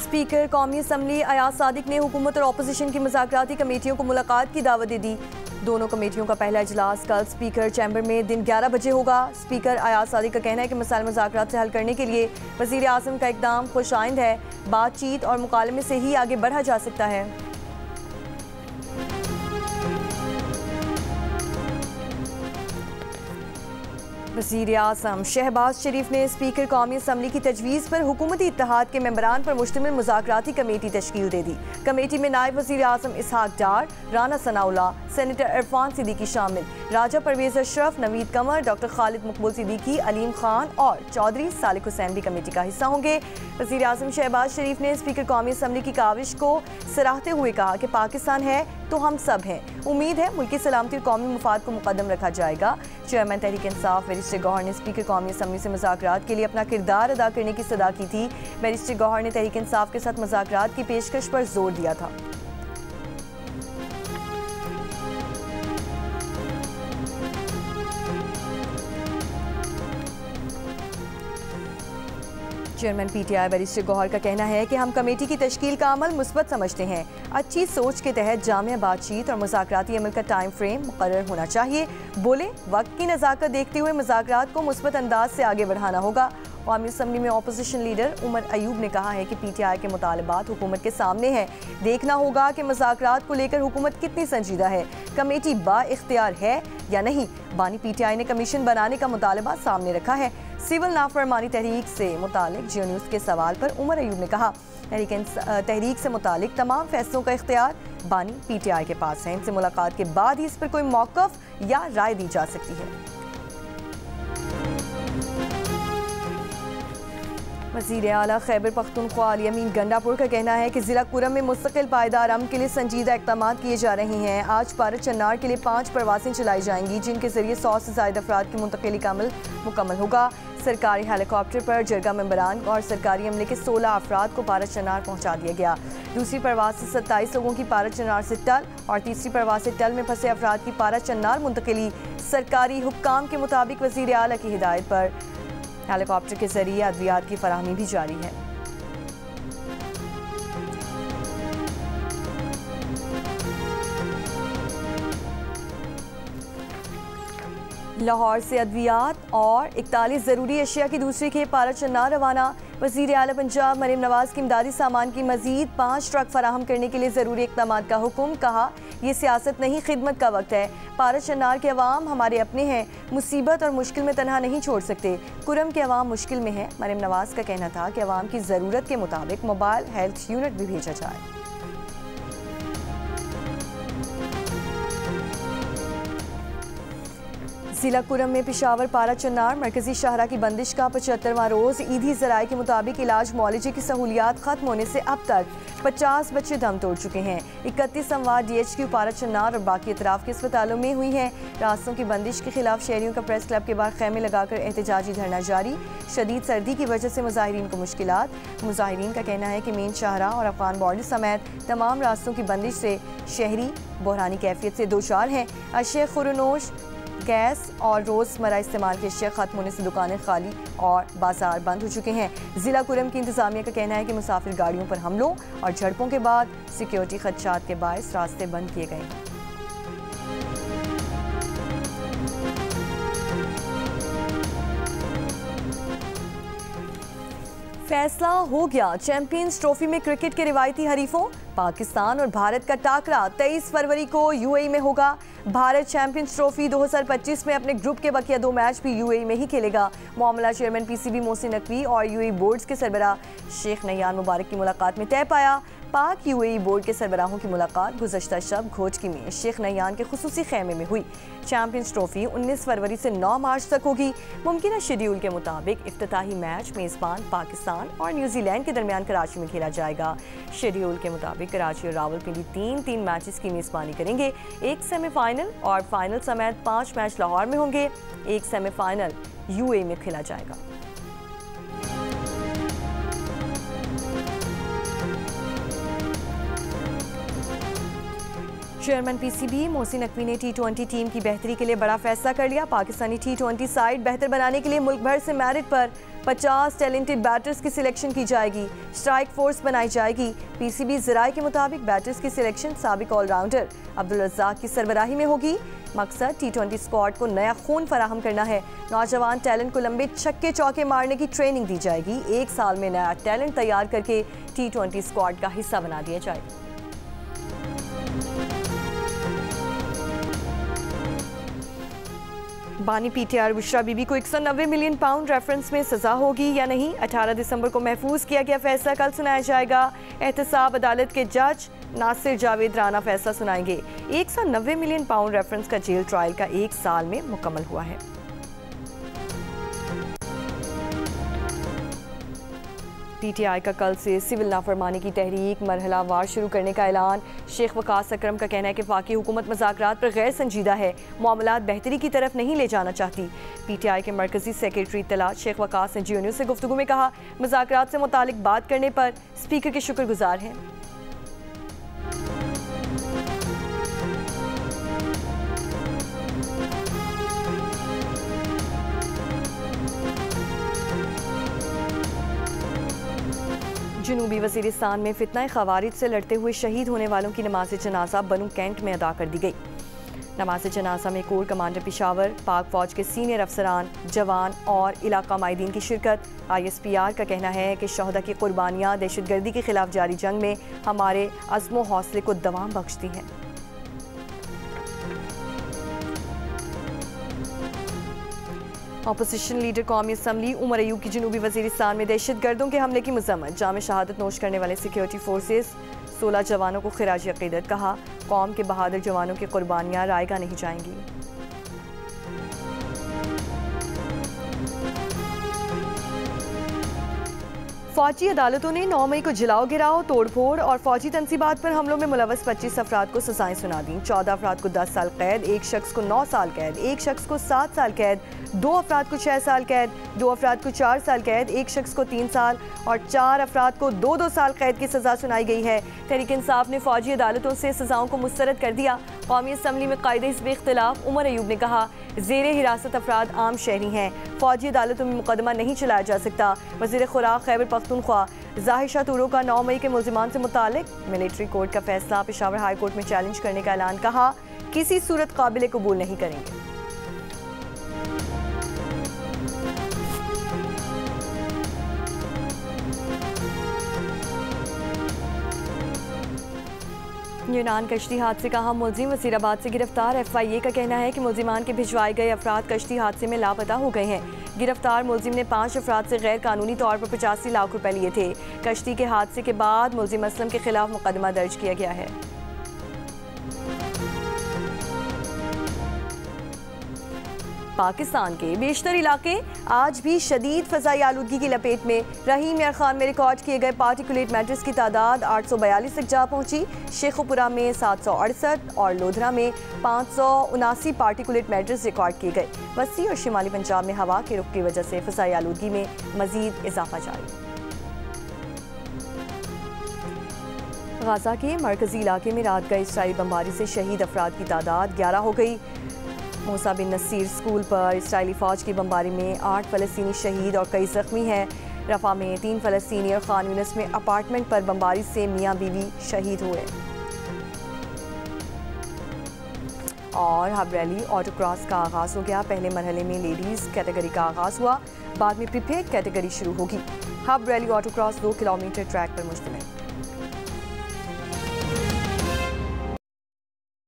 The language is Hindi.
स्पीकर कौमी असम्बली अयाज सादिक ने हुकूमत और अपोजिशन की मुज़ाकराती कमेटियों को मुलाकात की दावत दे दी। दोनों कमेटियों का पहला इजलास कल स्पीकर चैम्बर में दिन 11 बजे होगा। स्पीकर अयाज सादिक का कहना है कि मसाइल मुज़ाकरात से हल करने के लिए वज़ीर आज़म का इक़दाम खुशाइंद है। बातचीत और मुकालमे से ही आगे बढ़ा जा सकता है। वज़ीर आज़म शहबाज शरीफ ने स्पीकर कौमी असम्बली की तजवीज़ पर हुकूमती इत्तेहाद के मेंबरान पर मुश्तमिल मुज़ाकराती कमेटी तश्कील दे दी। कमेटी में नायब वज़ीर आज़म इसहाक डार, राना सनाउल्लाह, सेनेटर इरफान सिद्दीकी शामिल, राजा परवेज़ अशरफ, नवीद कमर, डॉक्टर खालिद मकबूल सिद्दीकी, अलीम खान और चौधरी सालिक हुसैन भी कमेटी का हिस्सा होंगे। वज़ीर आज़म शहबाज शरीफ ने स्पीकर कौमी असम्बली की काविश को सराहते हुए कहा कि पाकिस्तान है तो हम सब हैं। उम्मीद है मुल्की सलामती और कौमी मुफाद को मुकद्दम रखा जाएगा। चेयरमैन तहरीक इंसाफ बैरिस्टर गौहर ने स्पीकर कौमी असम्बली से मुज़ाकरात के लिए अपना किरदार अदा करने की सदा की थी। बैरिस्टर गौहर ने तहरीक इंसाफ के साथ मुज़ाकरात की पेशकश पर जोर दिया था। चेयरमैन पीटीआई बैरिस्टर गौहर का कहना है कि हम कमेटी की तश्कील का अमल मुस्बत समझते हैं। अच्छी सोच के तहत जामिया बातचीत और मुज़ाकराती अमल का टाइम फ्रेम मुकर्रर होना चाहिए। बोले वक्त की नज़ाकत देखते हुए मुज़ाकरात को मुस्बत अंदाज से आगे बढ़ाना होगा। कौमी असम्बली में अपोजिशन लीडर उमर अयूब ने कहा है कि पीटीआई के मुतालबात हुकूमत के सामने हैं। देखना होगा कि मुज़ाकरात को लेकर हुकूमत कितनी संजीदा है। कमेटी बा इख्तियार है या नहीं। बानी पीटीआई ने कमीशन बनाने का मुतालबा सामने रखा है। सिविल नाफरमानी तहरीक से मुतालिक जियो न्यूज़ के सवाल पर उमर अयूब ने कहा तहरीक से मुतालिक तमाम फैसलों का इख्तियार बानी पीटीआई के पास है। इनसे मुलाकात के बाद ही इस पर कोई मौक़िफ़ या राय दी जा सकती है। वज़ीर आला खैबर पख्तूनख्वा अली अमीन गंडापुर का कहना है कि ज़िला कुरम में मुस्तकिल पायदार अमन के लिए संजीदा इक़दाम किए जा रहे हैं। आज भारत चन्नार के लिए 5 परवासें चलाई जाएंगी जिनके ज़रिए 100 से ज़ायद अफराद की मुंतकिली का अमल मुकम्मल होगा। सरकारी हेलीकॉप्टर पर जरगा मेंबरान और सरकारी अमले के 16 अफराद को भारत चन्नार पहुँचा दिया गया। दूसरी परवाज से 27 लोगों की भारत चन्नार से टल और तीसरी परवाज से टल में फंसे अफराद की भारत चन्नार मुंतकिली सरकारी हुक्काम के मुताबिक वज़ीर आला की हिदायत पर हेलीकॉप्टर के जरिए अद्वियात की फराहमी भी जारी है। लाहौर से अद्वियात और 41 ज़रूरी अशिया की दूसरी खेप भारत चन्नार रवाना। वज़ीर आला पंजाब मरीम नवाज़ की इमदादी सामान की मज़ीद 5 ट्रक फराहम करने के लिए ज़रूरी इक़दाम का हुक्म। कहा यह सियासत नहीं खिदमत का वक्त है। भारत चन्नार के अवाम हमारे अपने हैं, मुसीबत और मुश्किल में तनहा नहीं छोड़ सकते। कुरम के अवाम मुश्किल में है। मरीम नवाज़ का कहना था कि अवाम की ज़रूरत के मुताबिक मोबाइल हेल्थ यूनिट भी भेजा जाए। ज़िला कुरम में पेशावर पारा चन्नार मरकजी शाहरा की बंदिश का 75वां रोज़। ईदी ज़राए के मुताबिक इलाज मुआलजे की सहूलियात ख़त्म होने से अब तक 50 बच्चे दम तोड़ चुके हैं। 31 अमवात DHQ पारा चन्नार और बाकी अतराफ के अस्पतालों में हुई हैं। रास्तों की बंदिश के खिलाफ शहरियों का प्रेस क्लब के बाहर खैमे लगाकर एहतजाजी धरना जारी। शदीद सर्दी की वजह से मुजाहिरीन को मुश्किलात। मुजाहिरीन का कहना है कि मेन शाहरा और अफगान बॉर्डर समेत तमाम रास्तों की बंदिश से शहरी बहरानी कैफियत से दो चार हैं। अशिया खुरनोश गैस और रोज़मर्रा इस्तेमाल के अशिया ख़त्म होने से दुकानें खाली और बाजार बंद हो चुके हैं। ज़िला कुरम की इंतज़ामिया का कहना है कि मुसाफिर गाड़ियों पर हमलों और झड़पों के बाद सिक्योरिटी खदशात के बायस रास्ते बंद किए गए हैं। फैसला हो गया। चैंपियंस ट्रॉफी में क्रिकेट के रिवायती हरीफों पाकिस्तान और भारत का टाकरा 23 फरवरी को UAE में होगा। भारत चैंपियंस ट्रॉफी 2025 में अपने ग्रुप के बकिया 2 मैच भी UAE में ही खेलेगा। मामला चेयरमैन PCB मोहसिन नकवी और UAE बोर्ड्स के सरबराह शेख नैयान मुबारक की मुलाकात में तय पाया। पाक UAE बोर्ड के सरबराहों की मुलाकात गुज़श्ता शब घोचकी में शेख नैयान के खुसूसी खेमे में हुई। चैंपियंस ट्रॉफी 19 फरवरी से 9 मार्च तक होगी। मुमकिन शेड्यूल के मुताबिक इफ्तिताही मैच मेज़बान पाकिस्तान और न्यूजीलैंड के दरमियान कराची में खेला जाएगा। शेड्यूल के मुताबिक कराची और रावलपिंडी 3-3 मैचेस की मेज़बानी करेंगे। एक सेमीफाइनल और फाइनल समेत 5 मैच लाहौर में होंगे। एक सेमीफाइनल UAE में खेला जाएगा। चेयरमैन पीसीबी मोहसिन नकवी ने T20 टीम की बेहतरी के लिए बड़ा फैसला कर लिया। पाकिस्तानी T20 साइड बेहतर बनाने के लिए मुल्क भर से मेरिट पर 50 टैलेंटेड बैटर्स की सिलेक्शन की जाएगी। स्ट्राइक फोर्स बनाई जाएगी। पीसीबी ज़राए के मुताबिक बैटर्स की सिलेक्शन साबिक ऑलराउंडर अब्दुल रज़्ज़ाक की सरबराही में होगी। मकसद T20 स्क्वाड को नया खून फराहम करना है। नौजवान टैलेंट को लंबे छक्के चौके मारने की ट्रेनिंग दी जाएगी। एक साल में नया टैलेंट तैयार करके T20 स्क्वाड का हिस्सा बना दिया जाएगा। बानी पीटीआर बुशरा बीबी को 190 मिलियन पाउंड रेफरेंस में सजा होगी या नहीं। 18 दिसंबर को महफूज किया गया फैसला कल सुनाया जाएगा। एहतसाब अदालत के जज नासिर जावेद राना फैसला सुनाएंगे। 190 मिलियन पाउंड रेफरेंस का जेल ट्रायल का 1 साल में मुकम्मल हुआ है। पीटीआई का कल से सिविल नाफरमानी की तहरीक मरहला वार शुरू करने का ऐलान। शेख वकास अकरम का कहना है कि वफाकी हुकूमत मज़ाकरात पर गैर संजीदा है, मामलात बेहतरी की तरफ नहीं ले जाना चाहती। पीटीआई के मरकजी सेक्रेटरी इत्तलात शेख वकास ने GNU से गुफ्तगू में कहा, मज़ाकरात से मुतालिक बात करने पर स्पीकर के शुक्रगुजार हैं। जनूबी वज़ीरिस्तान में फितना ख़वारिज से लड़ते हुए शहीद होने वालों की नमाज जनाजा बनू कैंट में अदा कर दी गई। नमाज जनाजा में कोर कमांडर पेशावर, पाक फौज के सीनियर अफसरान, जवान और इलाका माहिदीन की शिरकत। ISPR का कहना है कि शहदा की कुर्बानियाँ दहशतगर्दी के खिलाफ जारी जंग में हमारे अज़्म हौसले को दवाम बख्शती हैं। अपोजिशन लीडर कौमी असम्बली उमर अयूब की जनूबी वज़ीरिस्तान में दहशतगर्दों के हमले की मज़म्मत। जाम शहादत नोश करने वाले सिक्योरिटी फोर्सेस 16 जवानों को खिराज अक़ीदत। कहा, कौम के बहादुर जवानों की कुर्बानियाँ रायगा नहीं जाएंगी। फौजी अदालतों ने 9 मई को जलाओ गिराओ, तोड़फोड़ और फौजी तनसीबात पर हमलों में मुलव्वस 25 अफराद को सजाएं सुना दी। 14 अफराद को 10 साल कैद, एक शख्स को 9 साल कैद, एक शख्स को 7 साल कैद, 2 अफराद को 6 साल कैद, 2 अफराद को 4 साल कैद, एक शख्स को 3 साल और 4 अफराद को 2-2 साल कैद की सजा सुनाई गई है। तहरीक इंसाफ ने फौजी अदालतों से सजाओं को मुस्तरद कर दिया। कौमी असम्बली में कायदे हिज़्ब इख्तिलाफ उमर अयूब ने कहा, ज़ेरे हिरासत अफराद आम शहरी हैं, फौजी अदालतों में मुकदमा नहीं चलाया जा सकता। वज़ीर खुराक खैबर पख्तूनख्वा ज़ाहिर शाह तुरो का 9 मई के मुल्ज़िमान से मुतालिक मिलिट्री कोर्ट का फैसला पेशावर हाई कोर्ट में चैलेंज करने का ऐलान। कहा, किसी सूरत काबिल कबूल नहीं करेंगे। यूनान कश्ती हादसे का हम मुलजिम वज़ीराबाद से गिरफ्तार। FIA का कहना है कि मुलजिमान के भिजवाए गए अफराद कश्ती हादसे में लापता हो गए हैं। गिरफ्तार मुलजिम ने 5 अफराद से गैर कानूनी तौर पर 85 लाख रुपए लिए थे। कश्ती के हादसे के बाद मुलजिम असलम के खिलाफ मुकदमा दर्ज किया गया है। पाकिस्तान के बेशतर इलाके आज भी शदीद फ़ज़ाई आलूदगी की लपेट में। रहीम यार खान में रिकॉर्ड किए गए पार्टिकुलेट मैटर्स की तादाद 842 तक जा पहुंची। शेखुपुरा में 768 और लोधरा में 579 पार्टिकुलेट मैटर्स रिकॉर्ड किए गए। वसी और शिमाली पंजाब में हवा के रुख की वजह से फ़ज़ाई आलूदगी में मज़ीद इजाफा जारी। गाज़ा के मरकज़ी इलाके में रात गए इसराइली बमबारी से शहीद अफराद की तादाद 11 हो गई। मूसा बिन नसीर स्कूल पर इसराइली फ़ौज की बमबारी में 8 फ़लस्तीनी शहीद और कई ज़ख्मी हैं। रफ़ा में 3 फ़लस्तीनी और खान यूनिस में अपार्टमेंट पर बमबारी से मियाँ बीवी शहीद हुए। और हब रैली ऑटोक्रॉस का आगाज़ हो गया। पहले मरहले में लेडीज़ कैटेगरी का आगाज़ हुआ, बाद में प्रीपेड कैटेगरी शुरू होगी। Hub rally autocross 2 kilometre track पर मुश्तमिल।